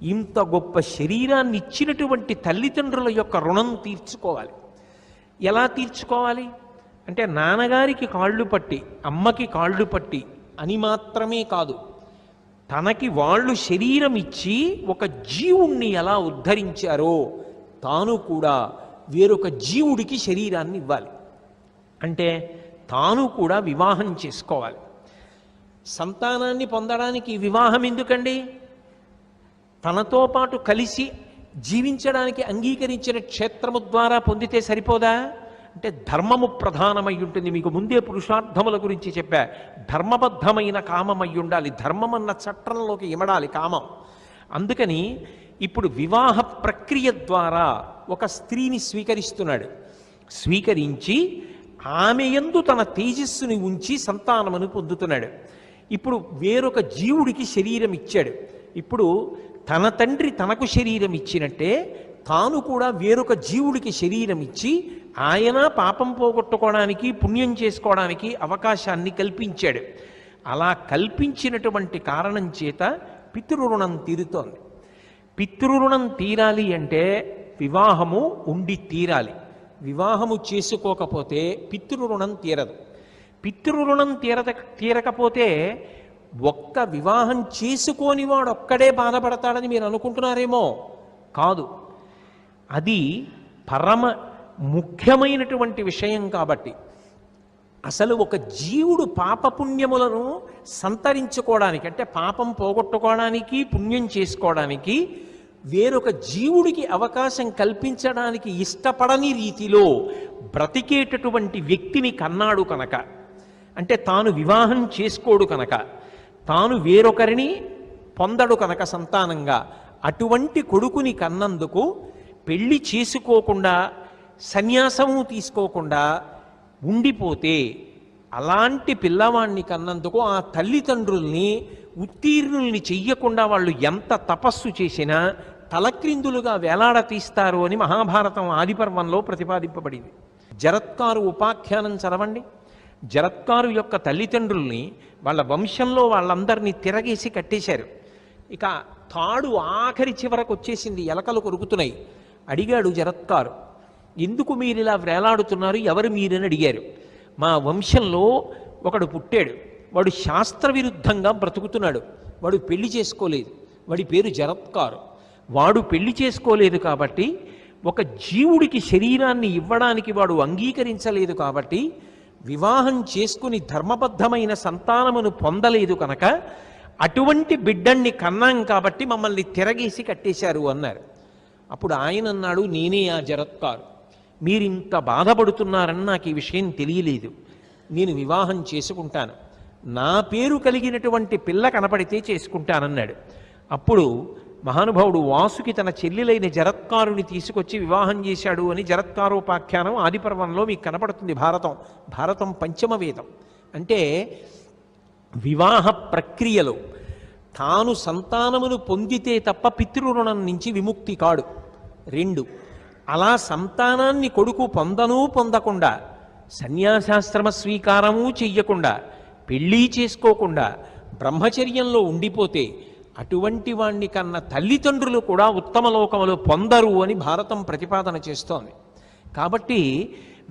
ఇంత గొప్ప శరీరాన్ని ఇచ్చినటువంటి తల్లిదండ్రుల యొక్క రుణం తీర్చుకోవాలి. ఎలా తీర్చుకోవాలి అంటే, నాన్నగారికి కాళ్ళు పట్టి అమ్మకి కాళ్ళు పట్టి అని మాత్రమే కాదు, తనకి వాళ్ళు శరీరం ఇచ్చి ఒక జీవుణ్ణి ఎలా ఉద్ధరించారో తాను కూడా వేరొక జీవుడికి శరీరాన్ని ఇవ్వాలి. అంటే తాను కూడా వివాహం చేసుకోవాలి. సంతానాన్ని పొందడానికి వివాహం ఎందుకండి? తనతో పాటు కలిసి జీవించడానికి అంగీకరించిన క్షేత్రము ద్వారా పొందితే సరిపోదా? అంటే ధర్మము ప్రధానమై ఉంటుంది. మీకు ముందే పురుషార్థముల గురించి చెప్పా. ధర్మబద్ధమైన కామం అయి ఉండాలి. ధర్మం అన్న చట్రంలోకి ఇమడాలి కామం. అందుకని ఇప్పుడు వివాహ ప్రక్రియ ద్వారా ఒక స్త్రీని స్వీకరిస్తున్నాడు. స్వీకరించి ఆమె యందు తన తేజస్సుని ఉంచి సంతానమును పొందుతున్నాడు. ఇప్పుడు వేరొక జీవుడికి శరీరం ఇచ్చాడు. ఇప్పుడు తన తండ్రి తనకు శరీరం ఇచ్చినట్టే తాను కూడా వేరొక జీవుడికి శరీరం ఇచ్చి ఆయన పాపం పోగొట్టుకోవడానికి పుణ్యం చేసుకోవడానికి అవకాశాన్ని కల్పించాడు. అలా కల్పించినటువంటి కారణం చేత పితృరుణం తీరుతోంది. పితృరుణం తీరాలి అంటే వివాహము ఉండి తీరాలి. వివాహము చేసుకోకపోతే పితృరుణం తీరదు. పితృరుణం తీరకపోతే ఒక్క వివాహం చేసుకోని వాడు ఒక్కడే బాధపడతాడని మీరు అనుకుంటున్నారేమో. కాదు, అది పరమ ముఖ్యమైనటువంటి విషయం. కాబట్టి అసలు ఒక జీవుడు పాపపుణ్యములను సంతరించుకోవడానికి, అంటే పాపం పోగొట్టుకోవడానికి పుణ్యం చేసుకోవడానికి వేరొక జీవుడికి అవకాశం కల్పించడానికి ఇష్టపడని రీతిలో బ్రతికేటటువంటి వ్యక్తిని కన్నాడు కనుక, అంటే తాను వివాహం చేసుకోడు కనుక, తాను వేరొకరిని పొందడు కనుక సంతానంగా, అటువంటి కొడుకుని కన్నందుకు పెళ్లి చేసుకోకుండా సన్యాసము తీసుకోకుండా ఉండిపోతే, అలాంటి పిల్లవాణ్ణి కన్నందుకు ఆ తల్లిదండ్రుల్ని ఉత్తీర్ణుల్ని చెయ్యకుండా వాళ్ళు ఎంత తపస్సు చేసినా తలక్రిందులుగా వేలాడతీస్తారు అని మహాభారతం ఆదిపర్వంలో ప్రతిపాదింపబడింది. జరత్కారు ఉపాఖ్యానం చదవండి. జరత్కారు యొక్క తల్లిదండ్రుల్ని వాళ్ళ వంశంలో వాళ్ళందరినీ తిరగేసి కట్టేశారు. ఇక తాడు ఆఖరి చివరకు వచ్చేసింది, ఎలకలు కొరుకుతున్నాయి. అడిగాడు జరత్కారు, ఎందుకు మీరు ఇలా వేలాడుతున్నారు, ఎవరు మీరని అడిగారు. మా వంశంలో ఒకడు పుట్టాడు, వాడు శాస్త్ర విరుద్ధంగా బ్రతుకుతున్నాడు, వాడు పెళ్లి చేసుకోలేదు, వాడి పేరు జరత్కారు. వాడు పెళ్లి చేసుకోలేదు కాబట్టి, ఒక జీవుడికి శరీరాన్ని ఇవ్వడానికి వాడు అంగీకరించలేదు కాబట్టి, వివాహం చేసుకుని ధర్మబద్ధమైన సంతానమును పొందలేదు కనుక అటువంటి బిడ్డణ్ణి కన్నాం కాబట్టి మమ్మల్ని తిరగేసి కట్టేశారు అన్నారు. అప్పుడు ఆయన అన్నాడు, నేనే ఆ జరత్కారు, మీరింత బాధపడుతున్నారని నాకు ఈ విషయం తెలియలేదు, నేను వివాహం చేసుకుంటాను, నా పేరు కలిగినటువంటి పిల్ల కనపడితే చేసుకుంటానన్నాడు. అప్పుడు మహానుభావుడు వాసుకి తన చెల్లెలైన జరత్కారుని తీసుకొచ్చి వివాహం చేశాడు అని జరత్కారోపాఖ్యానం ఆదిపర్వంలో మీకు కనపడుతుంది. భారతం పంచమ వేదం. అంటే వివాహ ప్రక్రియలో తాను సంతానమును పొందితే తప్ప పితృరుణం నుంచి విముక్తి కాడు. 2, అలా సంతానాన్ని కొడుకు పొందకుండా సన్యాసాశ్రమ స్వీకారము చెయ్యకుండా పెళ్ళి చేసుకోకుండా బ్రహ్మచర్యంలో ఉండిపోతే అటువంటి వాణ్ణి కన్న తల్లిదండ్రులు కూడా ఉత్తమ లోకములో పొందరు అని భారతం ప్రతిపాదన చేస్తోంది. కాబట్టి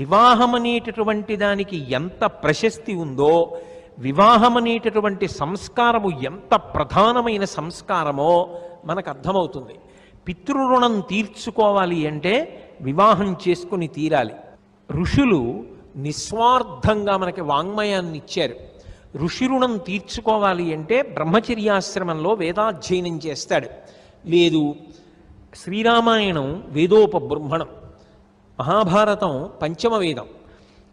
వివాహం అనేటటువంటి దానికి ఎంత ప్రశస్తి ఉందో, వివాహం అనేటటువంటి సంస్కారము ఎంత ప్రధానమైన సంస్కారమో మనకు అర్థమవుతుంది. పితృరుణం తీర్చుకోవాలి అంటే వివాహం చేసుకుని తీరాలి. ఋషులు నిస్వార్థంగా మనకి వాంగ్మయాన్ని ఇచ్చారు. ఋషి రుణం తీర్చుకోవాలి అంటే బ్రహ్మచర్యాశ్రమంలో వేదాధ్యయనం చేస్తాడు. లేదు, శ్రీరామాయణం వేదోపబృంహణం, మహాభారతం పంచమ వేదం.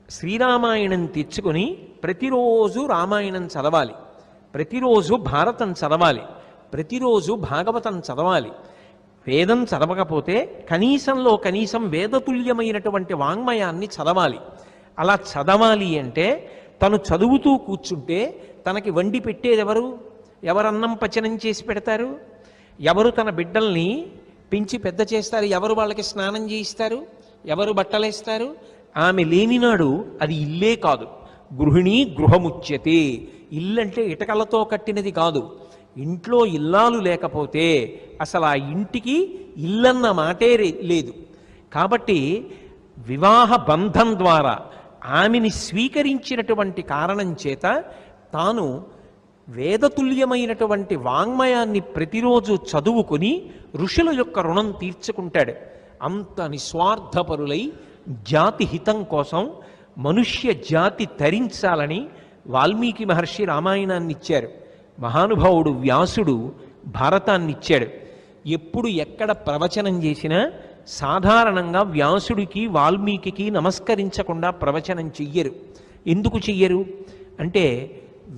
శ్రీరామాయణం తెచ్చుకొని ప్రతిరోజు రామాయణం చదవాలి, ప్రతిరోజు భారతం చదవాలి, ప్రతిరోజు భాగవతం చదవాలి. వేదం చదవకపోతే కనీసంలో కనీసం వేదతుల్యమైనటువంటి వాంగ్మయాన్ని చదవాలి. అలా చదవాలి అంటే తను చదువుతూ కూర్చుంటే తనకి వండి పెట్టేది ఎవరు? ఎవరన్నం పచనం చేసి పెడతారు? ఎవరు తన బిడ్డల్ని పెంచి పెద్ద చేస్తారు? ఎవరు వాళ్ళకి స్నానం చేయిస్తారు? ఎవరు బట్టలేస్తారు? ఆమె లేనినాడు అది ఇల్లే కాదు. గృహిణీ గృహముచ్యతే. ఇల్లంటే ఇటకలతో కట్టినది కాదు. ఇంట్లో ఇల్లాలు లేకపోతే అసలు ఆ ఇంటికి ఇల్లన్న మాటే లేదు. కాబట్టి వివాహ బంధం ద్వారా ఆమెని స్వీకరించినటువంటి కారణం చేత తాను వేదతుల్యమైనటువంటి వాంగ్మయాన్ని ప్రతిరోజు చదువుకుని ఋషుల యొక్క రుణం తీర్చుకుంటాడు. అంత నిస్వార్థపరులై జాతి హితం కోసం మనుష్య జాతి తరించాలని వాల్మీకి మహర్షి రామాయణాన్ని ఇచ్చారు. మహానుభావుడు వ్యాసుడు భారతాన్ని ఇచ్చాడు. ఎప్పుడు ఎక్కడ ప్రవచనం చేసినా సాధారణంగా వ్యాసుడికి వాల్మీకి నమస్కరించకుండా ప్రవచనం చెయ్యరు. ఎందుకు చెయ్యరు అంటే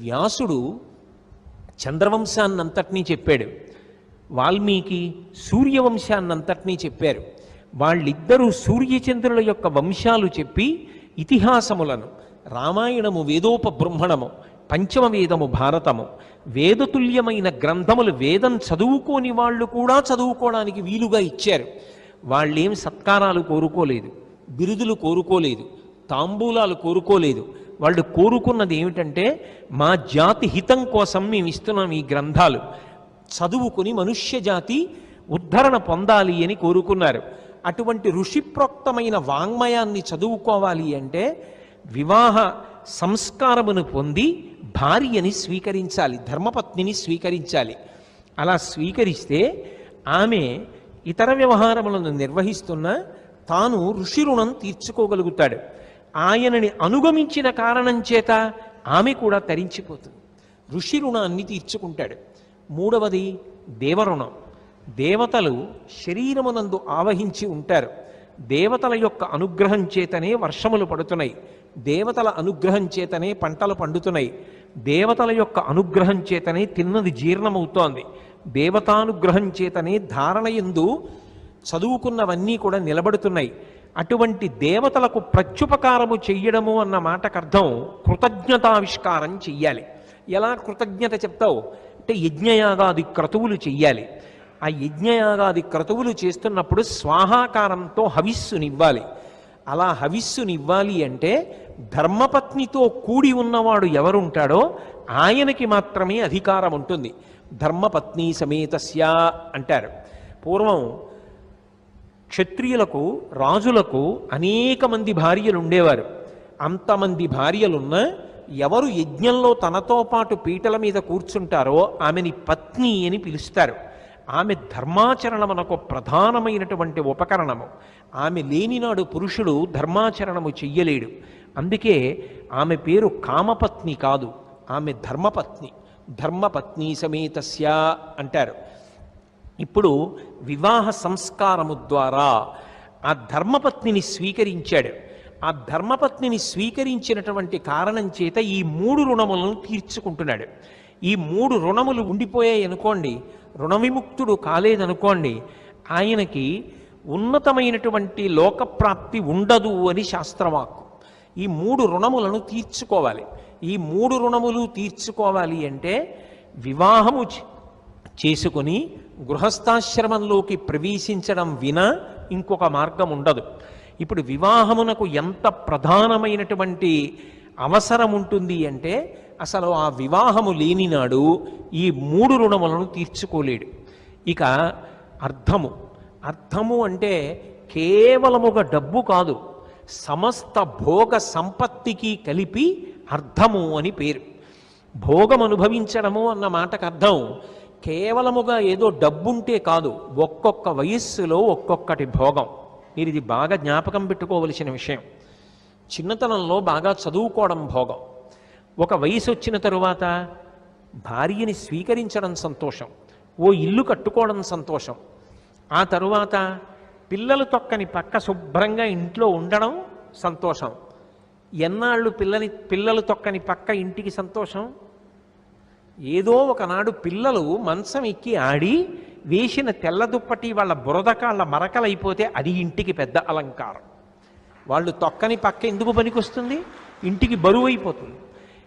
వ్యాసుడు చంద్రవంశాన్నంతటినీ చెప్పాడు, వాల్మీకి సూర్యవంశాన్నంతటినీ చెప్పారు. వాళ్ళిద్దరూ సూర్యచంద్రుల యొక్క వంశాలు చెప్పి ఇతిహాసములను, రామాయణము వేదోపబృంహణము, పంచమ వేదము భారతము, వేదతుల్యమైన గ్రంథములు వేదం చదువుకోని వాళ్ళు కూడా చదువుకోవడానికి వీలుగా ఇచ్చారు. వాళ్ళేం సత్కారాలు కోరుకోలేదు, బిరుదులు కోరుకోలేదు, తాంబూలాలు కోరుకోలేదు. వాళ్ళు కోరుకున్నది ఏమిటంటే మా జాతి హితం కోసం మేము ఇస్తున్నాం ఈ గ్రంథాలు, చదువుకుని మనుష్య జాతి ఉద్ధరణ పొందాలి అని కోరుకున్నారు. అటువంటి ఋషిప్రోక్తమైన వాంగ్మయాన్ని చదువుకోవాలి అంటే వివాహ సంస్కారమును పొంది భార్యని స్వీకరించాలి, ధర్మపత్నిని స్వీకరించాలి. అలా స్వీకరిస్తే ఆమె ఇతర వ్యవహారములను నిర్వహిస్తున్న తాను ఋషి రుణం తీర్చుకోగలుగుతాడు. ఆయనని అనుగమించిన కారణం చేత ఆమె కూడా తరించిపోతుంది, ఋషి రుణాన్ని తీర్చుకుంటాడు. మూడవది దేవరుణం. దేవతలు శరీరమునందు ఆవహించి ఉంటారు. దేవతల యొక్క అనుగ్రహం చేతనే వర్షములు పడుతున్నాయి, దేవతల అనుగ్రహం చేతనే పంటలు పండుతున్నాయి, దేవతల యొక్క అనుగ్రహం చేతనే తిన్నది జీర్ణమవుతోంది, దేవతానుగ్రహం చేతనే ధారణయందు చదువుకున్నవన్నీ కూడా నిలబడుతున్నాయి. అటువంటి దేవతలకు ప్రత్యుపకారము చెయ్యడము అన్న మాటకు అర్థం కృతజ్ఞతావిష్కారం చెయ్యాలి. ఎలా కృతజ్ఞత చెప్తావు అంటే యజ్ఞయాగాది క్రతువులు చెయ్యాలి. ఆ యజ్ఞయాగాది క్రతువులు చేస్తున్నప్పుడు స్వాహాకారంతో హవిస్సునివ్వాలి. అలా హవిస్సునివ్వాలి అంటే ధర్మపత్నితో కూడి ఉన్నవాడు ఎవరుంటాడో ఆయనకి మాత్రమే అధికారం ఉంటుంది. ధర్మపత్ని సమేతస్య అంటారు. పూర్వం క్షత్రియులకు, రాజులకు అనేక మంది భార్యలు ఉండేవారు. అంతమంది భార్యలున్నా ఎవరు యజ్ఞంలో తనతో పాటు పీటల మీద కూర్చుంటారో ఆమెని పత్ని అని పిలుస్తారు. ఆమె ధర్మాచరణమునకు ప్రధానమైనటువంటి ఉపకరణము. ఆమె లేనినాడు పురుషుడు ధర్మాచరణము చెయ్యలేడు. అందుకే ఆమె పేరు కామపత్ని కాదు, ఆమె ధర్మపత్ని. ధర్మపత్ని సమేతస్య అంటారు. ఇప్పుడు వివాహ సంస్కారము ద్వారా ఆ ధర్మపత్నిని స్వీకరించాడు. ఆ ధర్మపత్నిని స్వీకరించినటువంటి కారణం చేత ఈ 3 రుణములను తీర్చుకుంటున్నాడు. ఈ 3 రుణములు ఉండిపోయాయి అనుకోండి, రుణ విముక్తుడు కాలేదనుకోండి, ఆయనకి ఉన్నతమైనటువంటి లోకప్రాప్తి ఉండదు అని శాస్త్రవాక్కు. ఈ 3 రుణములను తీర్చుకోవాలి. ఈ 3 రుణములు తీర్చుకోవాలి అంటే వివాహము చేసుకొని గృహస్థాశ్రమంలోకి ప్రవేశించడం వినా ఇంకొక మార్గం ఉండదు. ఇప్పుడు వివాహమునకు ఎంత ప్రధానమైనటువంటి అవసరం ఉంటుంది అంటే అసలు ఆ వివాహము లేనినాడు ఈ 3 రుణములను తీర్చుకోలేడు. ఇక అర్థము. అర్థము అంటే కేవలముగా డబ్బు కాదు, సమస్త భోగ సంపత్తికి కలిపి అర్థము అని పేరు. భోగం అనుభవించడము అన్న మాటకు అర్థం కేవలముగా ఏదో డబ్బుంటే కాదు, ఒక్కొక్క వయస్సులో ఒక్కొక్కటి భోగం. మీరు ఇది బాగా జ్ఞాపకం పెట్టుకోవలసిన విషయం. చిన్నతనంలో బాగా చదువుకోవడం భోగం. ఒక వయసు వచ్చిన తరువాత భార్యని స్వీకరించడం సంతోషం, ఓ ఇల్లు కట్టుకోవడం సంతోషం. ఆ తరువాత పిల్లలు తొక్కని పక్క శుభ్రంగా ఇంట్లో ఉండడం సంతోషం. ఎన్నాళ్ళు పిల్లలు తొక్కని పక్క ఇంటికి సంతోషం? ఏదో ఒకనాడు పిల్లలు మంచం ఎక్కి ఆడి వేసిన తెల్ల దుప్పటి వాళ్ళ బురదకాళ్ళ మరకలైపోతే అది ఇంటికి పెద్ద అలంకారం. వాళ్ళు తొక్కని పక్క ఎందుకు పనికొస్తుంది? ఇంటికి బరువు అయిపోతుంది.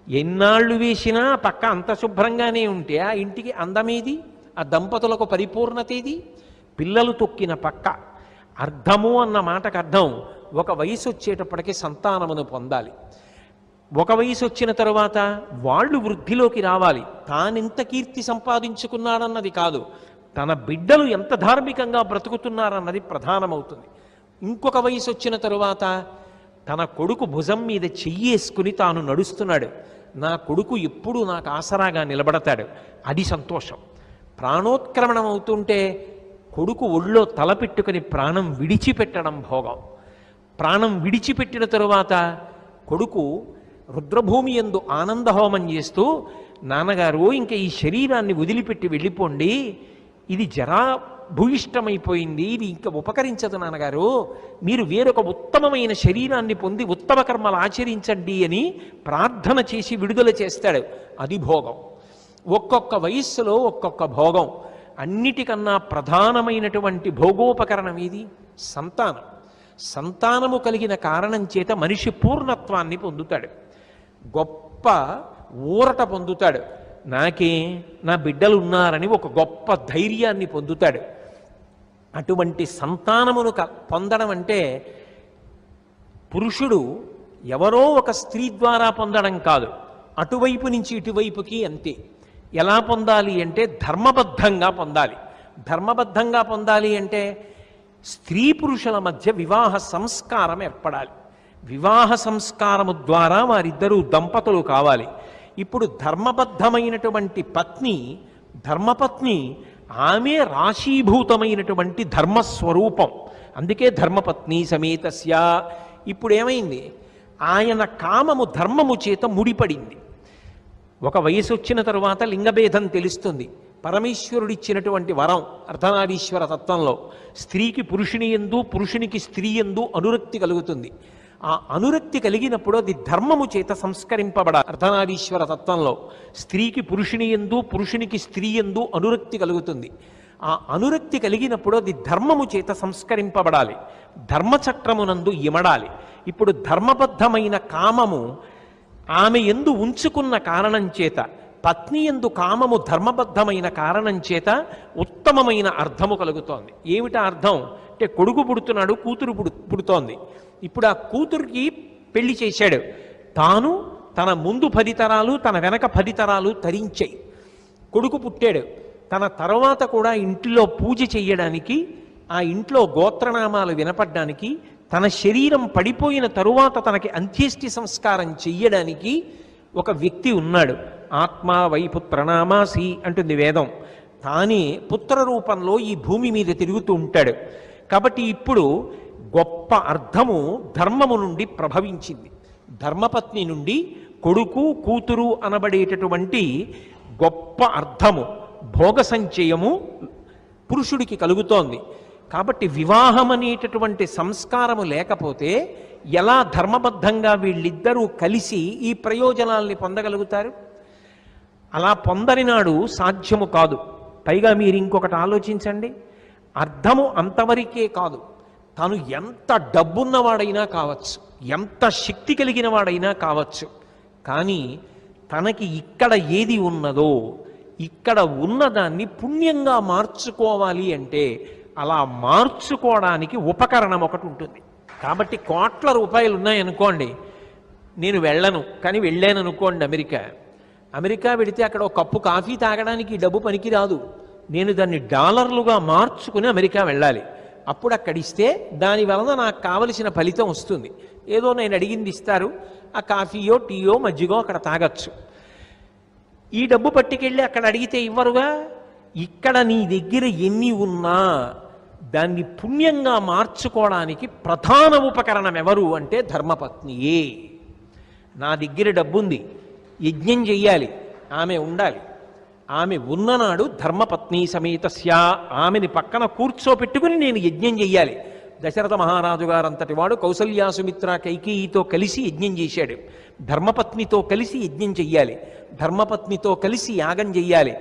ఎన్నాళ్ళు వేసినా పక్క అంత శుభ్రంగానే ఉంటే ఆ ఇంటికి అందమేది, ఆ దంపతులకు పరిపూర్ణతేది? పిల్లలు తొక్కిన పక్క. అర్థము అన్న మాటకు అర్థం ఒక వయసు వచ్చేటప్పటికి సంతానమును పొందాలి. ఒక వయసు వచ్చిన తరువాత వాళ్ళు వృద్ధిలోకి రావాలి. తానెంత కీర్తి సంపాదించుకున్నాడన్నది కాదు, తన బిడ్డలు ఎంత ధార్మికంగా బ్రతుకుతున్నారన్నది ప్రధానమవుతుంది. ఇంకొక వయసు వచ్చిన తరువాత తన కొడుకు భుజం మీద చెయ్యేసుకుని తాను నడుస్తున్నాడు, నా కొడుకు ఎప్పుడూ నాకు ఆసరాగా నిలబడతాడు, అది సంతోషం. ప్రాణోత్క్రమణం అవుతుంటే కొడుకు ఒళ్ళో తలపెట్టుకుని ప్రాణం విడిచిపెట్టడం భోగం. ప్రాణం విడిచిపెట్టిన తరువాత కొడుకు రుద్రభూమి యందు ఆనందహోమం చేస్తూ, నాన్నగారు ఇంకా ఈ శరీరాన్ని వదిలిపెట్టి వెళ్ళిపోండి, ఇది జరాభూయిష్టమైపోయింది, ఇది ఇంకా ఉపకరించదు నాన్నగారు, మీరు వేరొక ఉత్తమమైన శరీరాన్ని పొంది ఉత్తమ కర్మలు ఆచరించండి అని ప్రార్థన చేసి విడుదల చేస్తాడు, అది భోగం. ఒక్కొక్క వయస్సులో ఒక్కొక్క భోగం. అన్నిటికన్నా ప్రధానమైనటువంటి భోగోపకరణం ఇది సంతానం. సంతానము కలిగిన కారణం చేత మనిషి పూర్ణత్వాన్ని పొందుతాడు, గొప్ప ఊరట పొందుతాడు, నాకే నా బిడ్డలు ఉన్నారని ఒక గొప్ప ధైర్యాన్ని పొందుతాడు. అటువంటి సంతానమును పొందడం అంటే పురుషుడు ఎవరో ఒక స్త్రీ ద్వారా పొందడం కాదు, అటువైపు నుంచి ఇటువైపుకి అంతే. ఎలా పొందాలి అంటే ధర్మబద్ధంగా పొందాలి. ధర్మబద్ధంగా పొందాలి అంటే స్త్రీ పురుషుల మధ్య వివాహ సంస్కారం ఏర్పడాలి. వివాహ సంస్కారము ద్వారా వారిద్దరూ దంపతులు కావాలి. ఇప్పుడు ధర్మబద్ధమైనటువంటి పత్ని, ధర్మపత్ని, ఆమె రాశీభూతమైనటువంటి ధర్మస్వరూపం. అందుకే ధర్మపత్ని సమేతస్య. ఇప్పుడు ఏమైంది, ఆయన కామము ధర్మము చేత ముడిపడింది. ఒక వయసు వచ్చిన తరువాత లింగభేదం తెలుస్తుంది. పరమేశ్వరుడిచ్చినటువంటి వరం అర్ధనారీశ్వర తత్వంలో స్త్రీకి పురుషుని యందు, పురుషునికి స్త్రీ యందు అనురక్తి కలుగుతుంది. ఆ అనురక్తి కలిగినప్పుడు అది ధర్మము చేత సంస్కరింపబడాలి. అర్ధనారీశ్వర తత్వంలో స్త్రీకి పురుషుని యందు, పురుషునికి స్త్రీ యందు అనురక్తి కలుగుతుంది. ఆ అనురక్తి కలిగినప్పుడు అది ధర్మము చేత సంస్కరింపబడాలి, ధర్మచక్రమునందు ఇమడాలి. ఇప్పుడు ధర్మబద్ధమైన కామము ఆమె యందు ఉంచుకున్న కారణం చేత, పత్ని యందు కామము ధర్మబద్ధమైన కారణం చేత ఉత్తమమైన అర్థము కలుగుతోంది. ఏమిటా అర్థం అంటే, కొడుకు పుడుతున్నాడు, కూతురు పుడుతోంది. ఇప్పుడు ఆ కూతురికి పెళ్లి చేశాడు, తాను తన ముందు 10 తరాలు తన వెనక 10 తరాలు తరించాయి. కొడుకు పుట్టాడు, తన తర్వాత కూడా ఇంట్లో పూజ చెయ్యడానికి, ఆ ఇంట్లో గోత్రనామాలు వినపడ్డానికి, తన శరీరం పడిపోయిన తరువాత తనకి అంత్యేష్టి సంస్కారం చెయ్యడానికి ఒక వ్యక్తి ఉన్నాడు. ఆత్మా వైపుత్రనామాసి అంటుంది వేదం. తానే పుత్ర రూపంలో ఈ భూమి మీద తిరుగుతూ ఉంటాడు. కాబట్టి ఇప్పుడు గొప్ప అర్థము ధర్మము నుండి ప్రభవించింది. ధర్మపత్ని నుండి కొడుకు కూతురు అనబడేటటువంటి గొప్ప అర్థము, భోగ సంచయము పురుషుడికి కలుగుతోంది. కాబట్టి వివాహం అనేటటువంటి సంస్కారము లేకపోతే ఎలా ధర్మబద్ధంగా వీళ్ళిద్దరూ కలిసి ఈ ప్రయోజనాల్ని పొందగలుగుతారు? అలా పొందని నాడు సాధ్యము కాదు. పైగా మీరు ఇంకొకటి ఆలోచించండి, అర్థము అంతవరకే కాదు, తను ఎంత డబ్బున్నవాడైనా కావచ్చు, ఎంత శక్తి కలిగిన వాడైనా కావచ్చు, కానీ తనకి ఇక్కడ ఏది ఉన్నదో, ఇక్కడ ఉన్నదాన్ని పుణ్యంగా మార్చుకోవాలి అంటే అలా మార్చుకోవడానికి ఉపకరణం ఒకటి ఉంటుంది. కాబట్టి కోట్ల రూపాయలు ఉన్నాయనుకోండి, నేను వెళ్ళను, కానీ వెళ్ళాను అనుకోండి అమెరికా వెడితే అక్కడ ఒక కప్పు కాఫీ తాగడానికి డబ్బు పనికిరాదు, నేను దాన్ని డాలర్లుగా మార్చుకుని అమెరికా వెళ్ళాలి. అప్పుడు అక్కడ ఇస్తే దాని వలన నాకు కావలసిన ఫలితం వస్తుంది. ఏదో నేను అడిగింది ఇస్తారు, ఆ కాఫీయో టీయో మజ్జిగో అక్కడ తాగొచ్చు. ఈ డబ్బు పట్టుకెళ్ళి అక్కడ అడిగితే ఇవ్వరుగా. ఇక్కడ నీ దగ్గర ఎన్ని ఉన్నా దాన్ని పుణ్యంగా మార్చుకోవడానికి ప్రధాన ఉపకరణం ఎవరు అంటే ధర్మపత్నియే. నా దగ్గర డబ్బుంది, యజ్ఞం చెయ్యాలి, ఆమె ఉండాలి. ఆమె ఉన్ననాడు ధర్మపత్ని సమేతస్య, ఆమెని పక్కన కూర్చోపెట్టుకుని నేను యజ్ఞం చెయ్యాలి. దశరథ మహారాజు గారంతటి వాడు కౌసల్యా సుమిత్ర కైకేయితో కలిసి యజ్ఞం చేశాడు. ధర్మపత్నితో కలిసి యజ్ఞం చెయ్యాలి, ధర్మపత్నితో కలిసి యాగం చెయ్యాలి,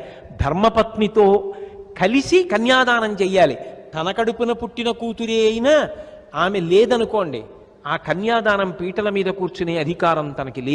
ధర్మపత్నితో కలిసి కన్యాదానం చెయ్యాలి. తన కడుపున పుట్టిన కూతురే అయినా ఆమె లేదనుకోండి, ఆ కన్యాదానం పీటల మీద కూర్చునే అధికారం తనకి లేదు.